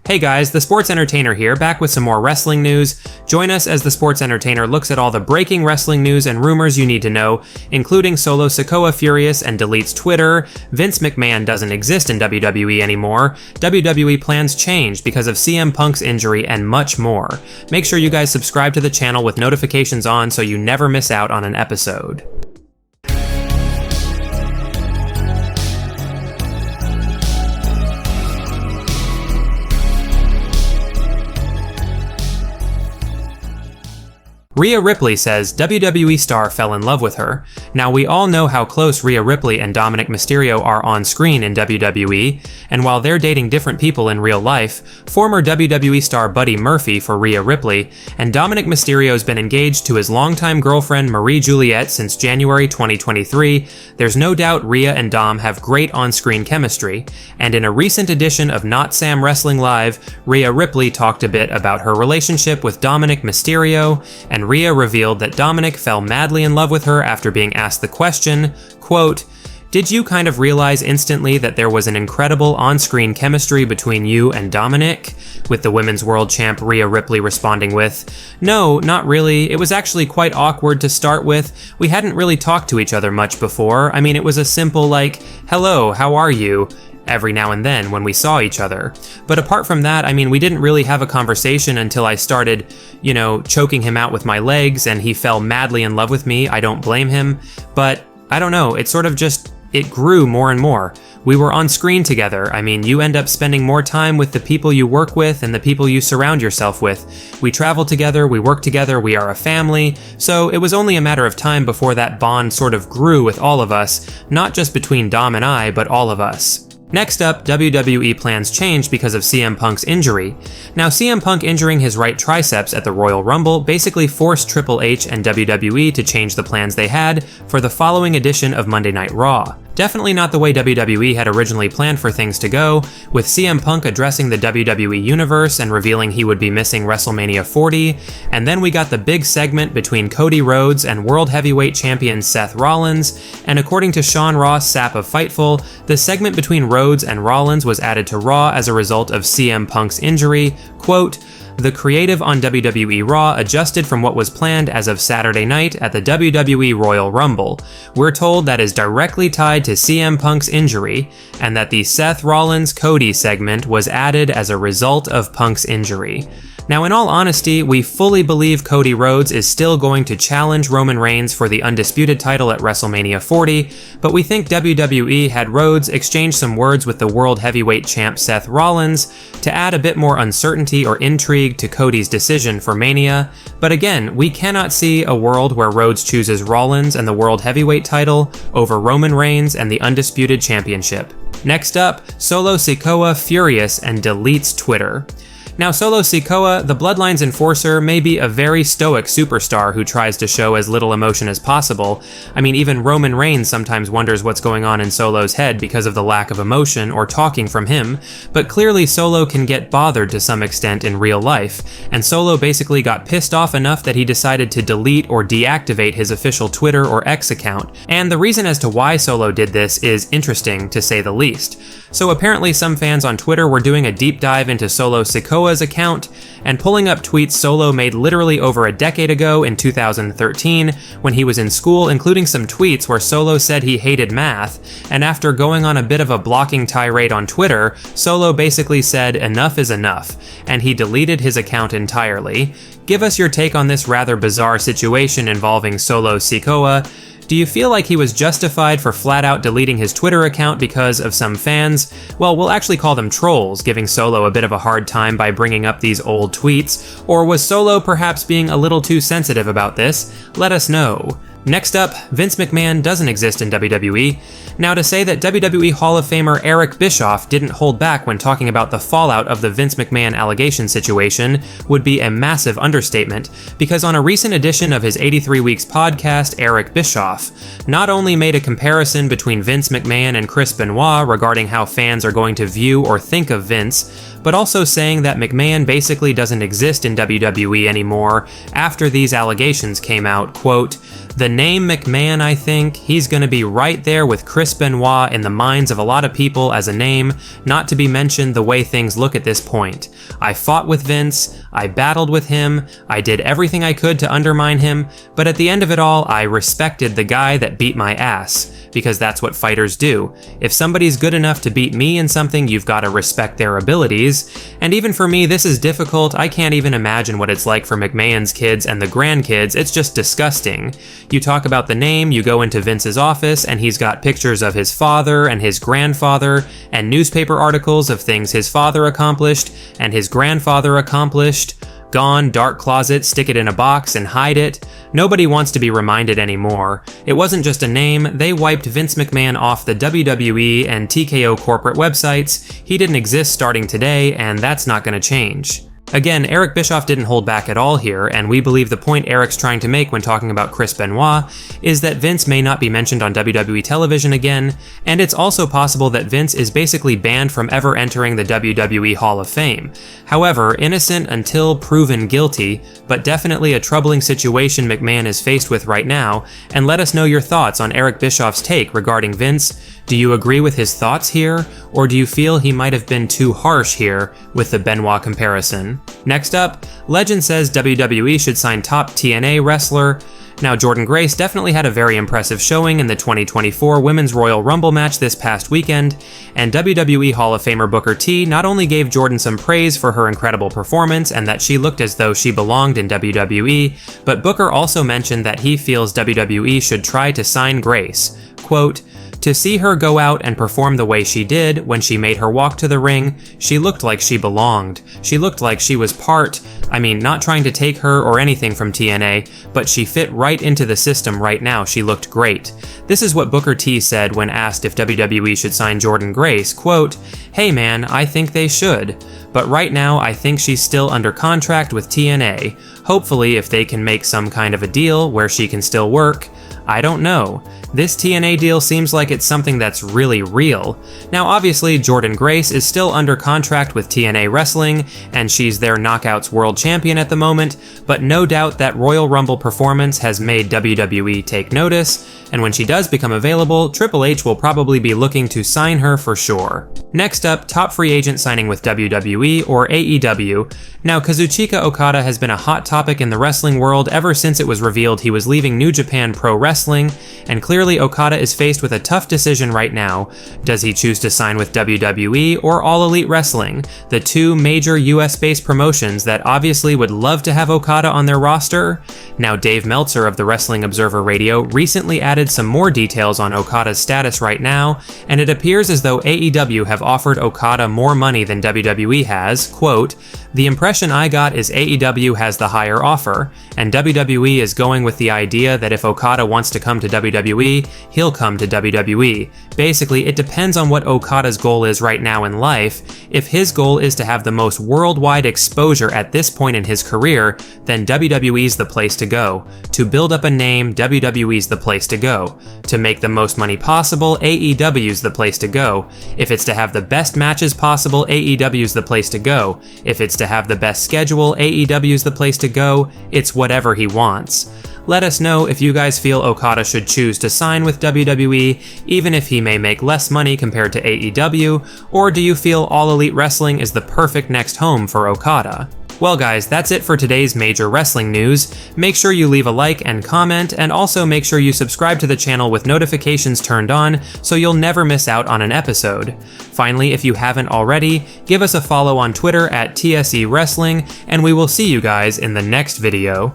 Hey guys, The Sports Entertainer here, back with some more wrestling news. Join us as The Sports Entertainer looks at all the breaking wrestling news and rumors you need to know, including Solo Sikoa furious and deletes Twitter, Vince McMahon doesn't exist in WWE anymore, WWE plans change because of CM Punk's injury, and much more. Make sure you guys subscribe to the channel with notifications on so you never miss out on an episode. Rhea Ripley says WWE star fell in love with her. Now, we all know how close Rhea Ripley and Dominik Mysterio are on screen in WWE, and while they're dating different people in real life, former WWE star Buddy Murphy for Rhea Ripley, and Dominik Mysterio's been engaged to his longtime girlfriend Marie Juliette since January 2023, there's no doubt Rhea and Dom have great on-screen chemistry, and in a recent edition of Not Sam Wrestling Live, Rhea Ripley talked a bit about her relationship with Dominik Mysterio, and Rhea revealed that Dominik fell madly in love with her after being asked the question, quote, "Did you kind of realize instantly that there was an incredible on-screen chemistry between you and Dominik?" With the Women's World Champ Rhea Ripley responding with, "No, not really. It was actually quite awkward to start with. We hadn't really talked to each other much before. I mean, it was a simple like, hello, how are you?" every now and then when we saw each other. But apart from that, I mean, we didn't really have a conversation until I started, choking him out with my legs and he fell madly in love with me. I don't blame him, but I don't know, it grew more and more. We were on screen together. I mean, you end up spending more time with the people you work with and the people you surround yourself with. We travel together, we work together, we are a family, so it was only a matter of time before that bond sort of grew with all of us, not just between Dom and I, but all of us. Next up, WWE plans change because of CM Punk's injury. Now, CM Punk injuring his right triceps at the Royal Rumble basically forced Triple H and WWE to change the plans they had for the following edition of Monday Night Raw. Definitely not the way WWE had originally planned for things to go, with CM Punk addressing the WWE Universe and revealing he would be missing WrestleMania 40, and then we got the big segment between Cody Rhodes and World Heavyweight Champion Seth Rollins, and according to Sean Ross Sapp of Fightful, the segment between Rhodes and Rollins was added to Raw as a result of CM Punk's injury, quote, "The creative on WWE Raw adjusted from what was planned as of Saturday night at the WWE Royal Rumble. We're told that is directly tied to CM Punk's injury, and that the Seth Rollins-Cody segment was added as a result of Punk's injury." Now, in all honesty, we fully believe Cody Rhodes is still going to challenge Roman Reigns for the undisputed title at WrestleMania 40, but we think WWE had Rhodes exchange some words with the World Heavyweight Champ Seth Rollins to add a bit more uncertainty or intrigue to Cody's decision for Mania. But again, we cannot see a world where Rhodes chooses Rollins and the World Heavyweight title over Roman Reigns and the Undisputed Championship. Next up, Solo Sikoa furious and deletes Twitter. Now, Solo Sikoa, the Bloodline's enforcer, may be a very stoic superstar who tries to show as little emotion as possible. I mean, even Roman Reigns sometimes wonders what's going on in Solo's head because of the lack of emotion or talking from him, but clearly Solo can get bothered to some extent in real life, and Solo basically got pissed off enough that he decided to delete or deactivate his official Twitter or X account, and the reason as to why Solo did this is interesting, to say the least. So apparently some fans on Twitter were doing a deep dive into Solo Sikoa's account and pulling up tweets Solo made literally over a decade ago in 2013 when he was in school, including some tweets where Solo said he hated math, and after going on a bit of a blocking tirade on Twitter, Solo basically said enough is enough, and he deleted his account entirely. Give us your take on this rather bizarre situation involving Solo Sikoa. Do you feel like he was justified for flat out deleting his Twitter account because of some fans, well, we'll actually call them trolls, giving Solo a bit of a hard time by bringing up these old tweets? Or was Solo perhaps being a little too sensitive about this? Let us know. Next up, Vince McMahon doesn't exist in WWE. Now, to say that WWE Hall of Famer Eric Bischoff didn't hold back when talking about the fallout of the Vince McMahon allegation situation would be a massive understatement, because on a recent edition of his 83 Weeks podcast, Eric Bischoff not only made a comparison between Vince McMahon and Chris Benoit regarding how fans are going to view or think of Vince, but also saying that McMahon basically doesn't exist in WWE anymore after these allegations came out. Quote, "The name McMahon, I think, he's gonna be right there with Chris Benoit in the minds of a lot of people as a name, not to be mentioned the way things look at this point. I fought with Vince, I battled with him, I did everything I could to undermine him, but at the end of it all, I respected the guy that beat my ass. Because that's what fighters do. If somebody's good enough to beat me in something, you've got to respect their abilities. And even for me, this is difficult. I can't even imagine what it's like for McMahon's kids and the grandkids. It's just disgusting. You talk about the name, you go into Vince's office, and he's got pictures of his father and his grandfather, and newspaper articles of things his father accomplished and his grandfather accomplished. Gone, dark closet, stick it in a box and hide it. Nobody wants to be reminded anymore. It wasn't just a name, they wiped Vince McMahon off the WWE and TKO corporate websites. He didn't exist starting today, and that's not gonna change. Again, Eric Bischoff didn't hold back at all here, and we believe the point Eric's trying to make when talking about Chris Benoit is that Vince may not be mentioned on WWE television again, and it's also possible that Vince is basically banned from ever entering the WWE Hall of Fame. However, innocent until proven guilty, but definitely a troubling situation McMahon is faced with right now, and let us know your thoughts on Eric Bischoff's take regarding Vince. Do you agree with his thoughts here, or do you feel he might have been too harsh here with the Benoit comparison? Next up, Legend says WWE should sign top TNA wrestler. Now, Jordynne Grace definitely had a very impressive showing in the 2024 Women's Royal Rumble match this past weekend, and WWE Hall of Famer Booker T not only gave Jordynne some praise for her incredible performance and that she looked as though she belonged in WWE, but Booker also mentioned that he feels WWE should try to sign Grace. Quote, "To see her go out and perform the way she did when she made her walk to the ring, she looked like she belonged. She looked like she was not trying to take her or anything from TNA, but she fit right into the system right now. She looked great." This is what Booker T said when asked if WWE should sign Jordynne Grace. Quote, "Hey man, I think they should. But right now, I think she's still under contract with TNA. Hopefully, if they can make some kind of a deal where she can still work. I don't know. This TNA deal seems like it's something that's really real. Now obviously Jordynne Grace is still under contract with TNA Wrestling, and she's their Knockouts World Champion at the moment, but no doubt that Royal Rumble performance has made WWE take notice, and when she does become available, Triple H will probably be looking to sign her for sure. Next up, top free agent signing with WWE or AEW. Now Kazuchika Okada has been a hot topic in the wrestling world ever since it was revealed he was leaving New Japan Pro Wrestling, and clearly Okada is faced with a tough decision right now. Does he choose to sign with WWE or All Elite Wrestling, the two major US-based promotions that obviously would love to have Okada on their roster? Now Dave Meltzer of the Wrestling Observer Radio recently added some more details on Okada's status right now, and it appears as though AEW have offered Okada more money than WWE has. Quote, "The impression I got is AEW has the higher offer, and WWE is going with the idea that if Okada wants to come to WWE, he'll come to WWE. Basically, it depends on what Okada's goal is right now in life. If his goal is to have the most worldwide exposure at this point in his career, then WWE's the place to go. To build up a name, WWE's the place to go. To make the most money possible, AEW's the place to go. If it's to have the best matches possible, AEW's the place to go. If it's to have the best schedule, AEW's the place to go. It's whatever he wants." Let us know if you guys feel Okada should choose to sign with WWE, even if he may make less money compared to AEW, or do you feel All Elite Wrestling is the perfect next home for Okada? Well guys, that's it for today's major wrestling news. Make sure you leave a like and comment, and also make sure you subscribe to the channel with notifications turned on so you'll never miss out on an episode. Finally, if you haven't already, give us a follow on Twitter at TSE Wrestling, and we will see you guys in the next video.